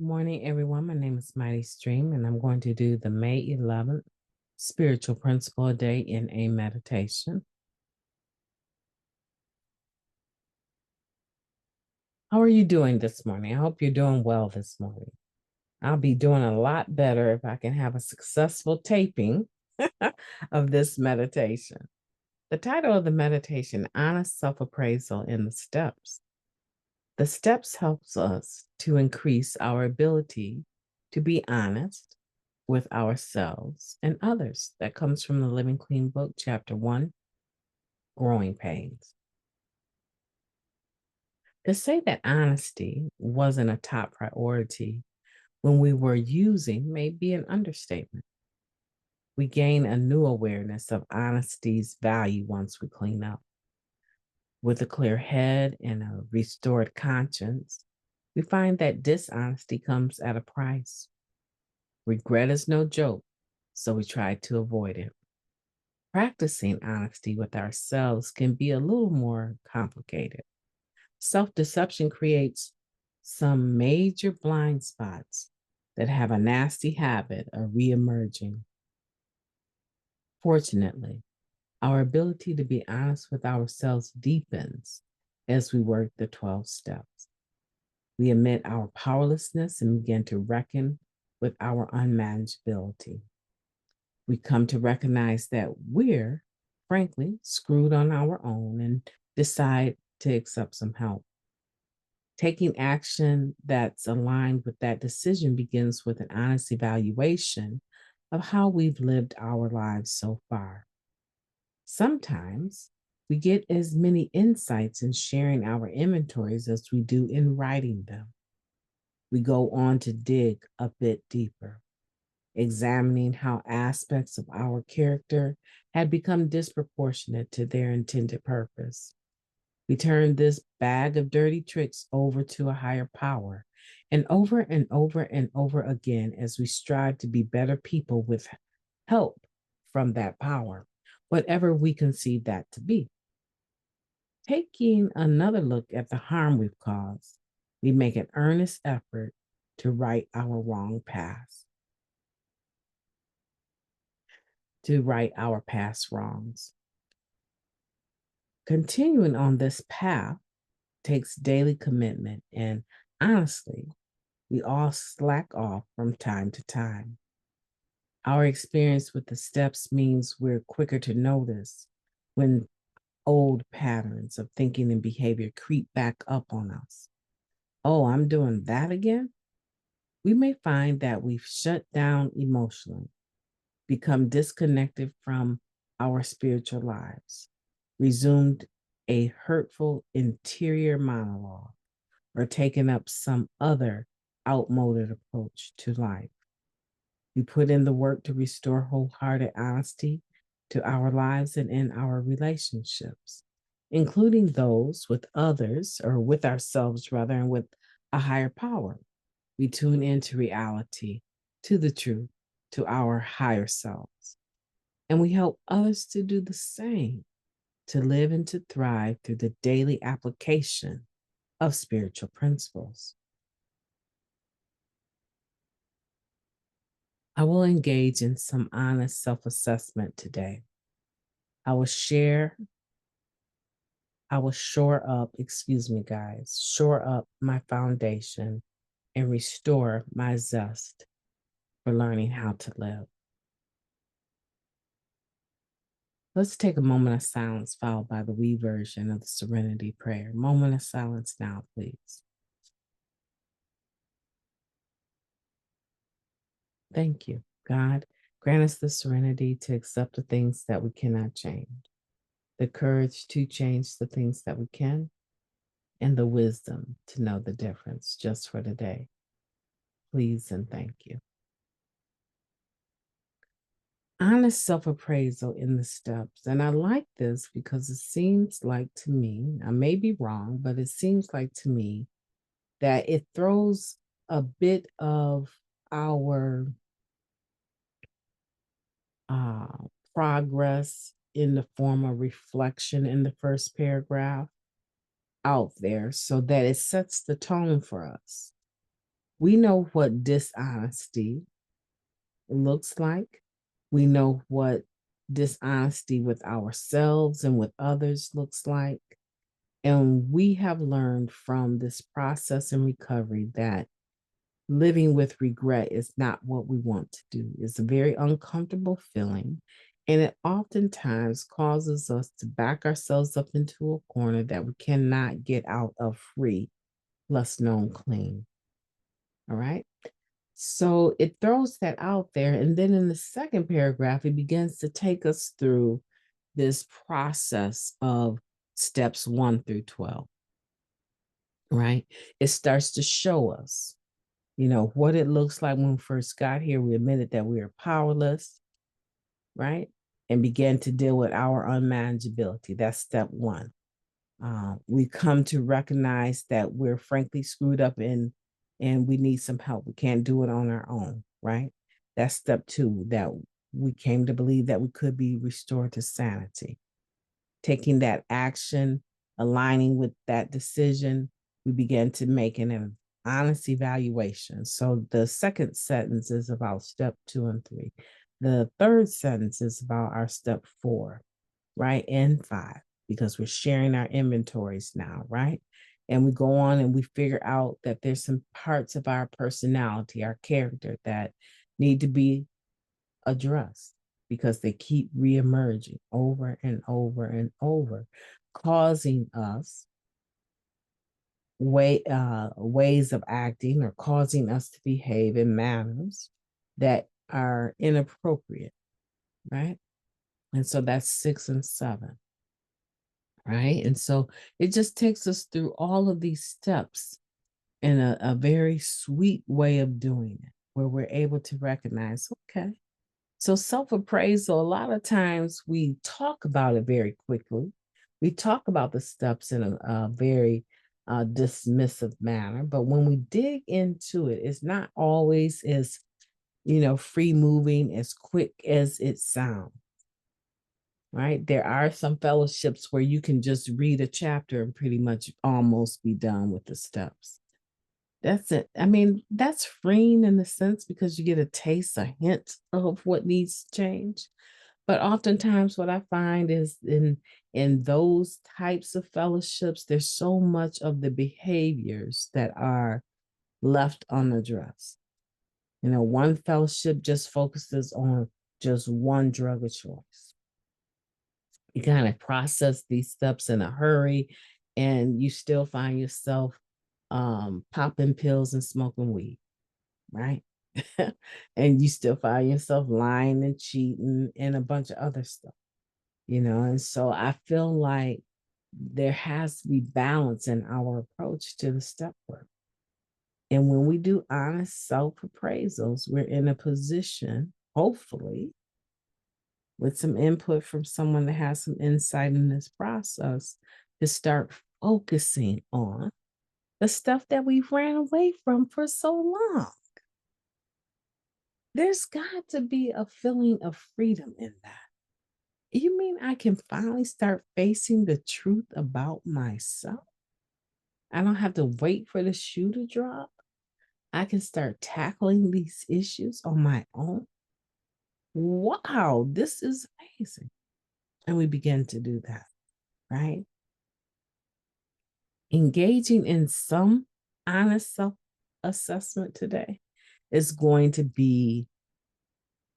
Good morning, everyone. My name is MightyStream, and I'm going to do the May 11th Spiritual Principle a Day in a meditation. How are you doing this morning? I hope you're doing well this morning. I'll be doing a lot better if I can have a successful taping of this meditation. The title of the meditation, Honest Self-Appraisal in the Steps. The steps helps us to increase our ability to be honest with ourselves and others. That comes from the Living Clean book, chapter 1, Growing Pains. To say that honesty wasn't a top priority when we were using may be an understatement. We gain a new awareness of honesty's value once we clean up. With a clear head and a restored conscience, we find that dishonesty comes at a price. Regret is no joke, so we try to avoid it. Practicing honesty with ourselves can be a little more complicated. Self-deception creates some major blind spots that have a nasty habit of reemerging. Fortunately, our ability to be honest with ourselves deepens as we work the 12 steps. We admit our powerlessness and begin to reckon with our unmanageability. We come to recognize that we're, frankly, screwed on our own and decide to accept some help. Taking action that's aligned with that decision begins with an honest evaluation of how we've lived our lives so far. Sometimes we get as many insights in sharing our inventories as we do in writing them. We go on to dig a bit deeper, examining how aspects of our character had become disproportionate to their intended purpose. We turn this bag of dirty tricks over to a higher power, and over and over and over again as we strive to be better people with help from that power, whatever we conceive that to be. Taking another look at the harm we've caused, we make an earnest effort to right our wrong past, to right our past wrongs. Continuing on this path takes daily commitment, and honestly, we all slack off from time to time. Our experience with the steps means we're quicker to notice when old patterns of thinking and behavior creep back up on us. Oh, I'm doing that again? We may find that we've shut down emotionally, become disconnected from our spiritual lives, resumed a hurtful interior monologue, or taken up some other outmoded approach to life. We put in the work to restore wholehearted honesty to our lives and in our relationships, including those with others or with ourselves rather, and with a higher power. We tune into reality, to the truth, to our higher selves. And we help others to do the same, to live and to thrive through the daily application of spiritual principles. I will engage in some honest self-assessment today. I will shore up, shore up my foundation and restore my zest for learning how to live. Let's take a moment of silence followed by the we version of the Serenity Prayer. Moment of silence now, please. Thank you. God, grant us the serenity to accept the things that we cannot change, the courage to change the things that we can, and the wisdom to know the difference just for today. Please and thank you. Honest self-appraisal in the steps. And I like this because it seems like to me, I may be wrong, but it seems like to me that it throws a bit of our progress in the form of reflection in the first paragraph out there so that it sets the tone for us. We know what dishonesty looks like. We know what dishonesty with ourselves and with others looks like. And we have learned from this process and recovery that living with regret is not what we want to do. It's a very uncomfortable feeling. And it oftentimes causes us to back ourselves up into a corner that we cannot get out of free, less known clean. All right. So it throws that out there. And then in the second paragraph, it begins to take us through this process of steps 1 through 12, right? It starts to show us, what it looks like when we first got here. We admitted that we are powerless, right? And began to deal with our unmanageability. That's step 1. We come to recognize that we're frankly screwed up and we need some help. We can't do it on our own, right? That's step 2, that we came to believe that we could be restored to sanity. Taking that action, aligning with that decision, we began to make an honest evaluation. So the second sentence is about step 2 and 3. The third sentence is about our step 4, right? And 5, because we're sharing our inventories now, right? And we go on and we figure out that there's some parts of our personality, our character that need to be addressed because they keep reemerging over and over and over, causing us ways of acting or causing us to behave in manners that are inappropriate, right? And so that's 6 and 7, right? And so it just takes us through all of these steps in a very sweet way of doing it, where we're able to recognize, okay, so self-appraisal, a lot of times we talk about it very quickly. We talk about the steps in a very dismissive manner, but when we dig into it, it's not always as, free moving, as quick as it sounds, right? There are some fellowships where you can just read a chapter and pretty much almost be done with the steps. That's it. I mean, that's freeing in the sense because you get a taste, a hint of what needs to change. But oftentimes what I find is in those types of fellowships, there's so much of the behaviors that are left unaddressed. One fellowship just focuses on just one drug of choice. You kind of process these steps in a hurry, and you still find yourself popping pills and smoking weed, right? And you still find yourself lying and cheating and a bunch of other stuff, and so I feel like there has to be balance in our approach to the step work. And when we do honest self appraisals, we're in a position, hopefully, with some input from someone that has some insight in this process, to start focusing on the stuff that we've ran away from for so long. There's got to be a feeling of freedom in that. You mean I can finally start facing the truth about myself? I don't have to wait for the shoe to drop. I can start tackling these issues on my own. Wow, this is amazing. And we begin to do that, right? Engaging in some honest self assessment today is going to be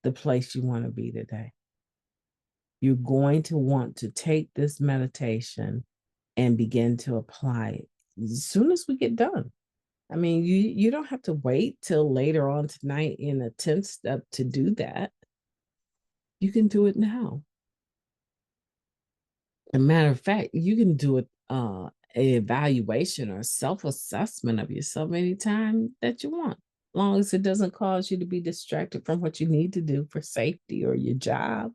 the place you want to be today. You're going to want to take this meditation and begin to apply it as soon as we get done. I mean, you don't have to wait till later on tonight in a 10th step to do that. You can do it now. As a matter of fact, you can do it an evaluation or self-assessment of yourself anytime that you want, as long as it doesn't cause you to be distracted from what you need to do for safety or your job.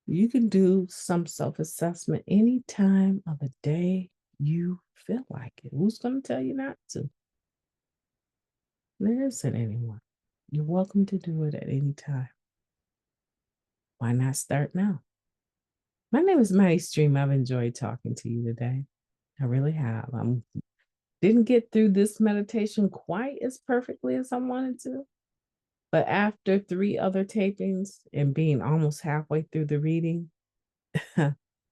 You can do some self-assessment any time of the day you feel like it. Who's going to tell you not to? There isn't anyone. You're welcome to do it at any time. Why not start now? My name is MightyStream. I've enjoyed talking to you today. I really have. I'm Didn't get through this meditation quite as perfectly as I wanted to. But after 3 other tapings and being almost halfway through the reading,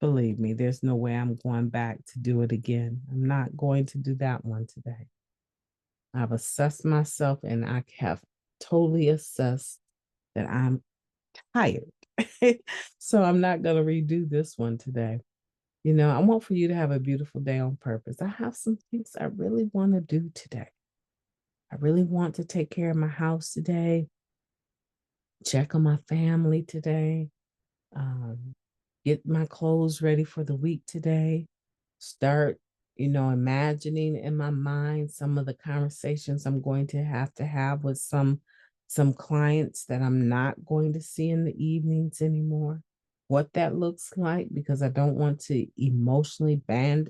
believe me, there's no way I'm going back to do it again. I'm not going to do that one today. I've assessed myself and I have totally assessed that I'm tired. So I'm not going to redo this one today. I want for you to have a beautiful day on purpose. I have some things I really want to do today. I really want to take care of my house today, check on my family today, um, get my clothes ready for the week today, start, imagining in my mind some of the conversations I'm going to have with some clients that I'm not going to see in the evenings anymore. What that looks like, because I don't want to emotionally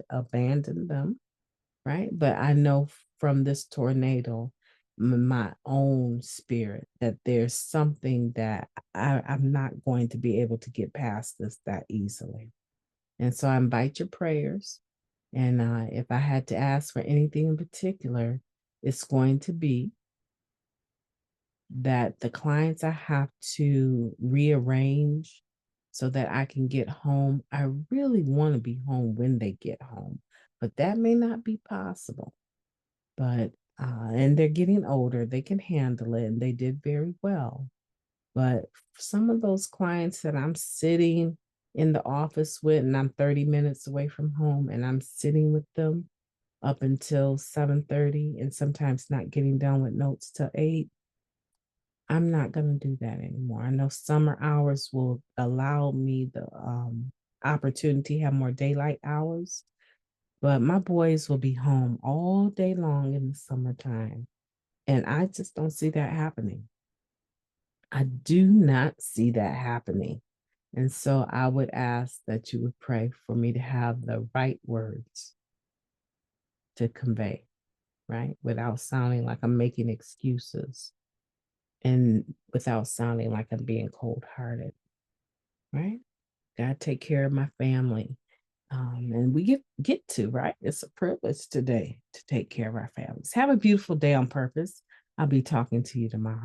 abandon them, right? But I know from this tornado, my own spirit, that there's something that I'm not going to be able to get past this that easily. And so I invite your prayers. And if I had to ask for anything in particular, it's going to be that the clients I have to rearrange so that I can get home. I really want to be home when they get home, but that may not be possible. But and they're getting older, they can handle it, and they did very well. But some of those clients that I'm sitting in the office with, and I'm 30 minutes away from home, and I'm sitting with them up until 7:30, and sometimes not getting done with notes till 8. I'm not going to do that anymore. I know summer hours will allow me the opportunity to have more daylight hours, but my boys will be home all day long in the summertime. And I just don't see that happening. I do not see that happening. And so I would ask that you would pray for me to have the right words to convey, right? Without sounding like I'm making excuses and without sounding like I'm being cold hearted, right? Gotta take care of my family. And we get to, right? It's a privilege today to take care of our families. Have a beautiful day on purpose. I'll be talking to you tomorrow.